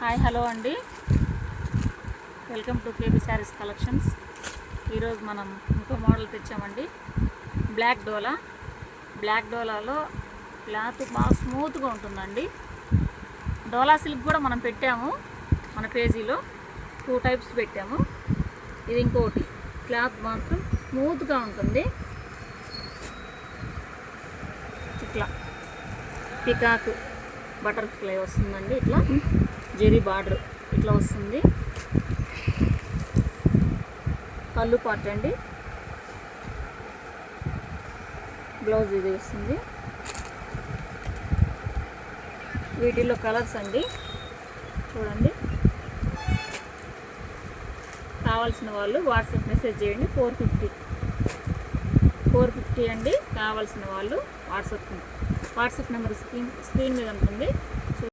Hi hello అండి, welcome to KB saris collections. ఈరోజు మనం ఇంకో మోడల్ తెచ్చామండి. బ్లాక్ డోలాలో క్లాత్ బాగా స్మూత్గా ఉంటుందండి. డోలా సిల్క్ కూడా మనం పెట్టాము మన పేజీలో, 2 టైప్స్ పెట్టాము. ఇది ఇంకోటి, క్లాత్ మాత్రం స్మూత్గా ఉంటుంది. ఇట్లా పికాక్ బటర్ఫ్లై వస్తుందండి, ఇట్లా జెరీ బార్డర్ ఇట్లా వస్తుంది. పళ్ళు పార్ట్ అండి, బ్లౌజ్ ఇది వస్తుంది. వీటిలో కలర్స్ అండి చూడండి. కావాల్సిన వాళ్ళు వాట్సాప్ మెసేజ్ చేయండి. 450 అండి. కావాల్సిన వాళ్ళు వాట్సాప్ నెంబర్ స్క్రీన్ మీద ఉంటుంది.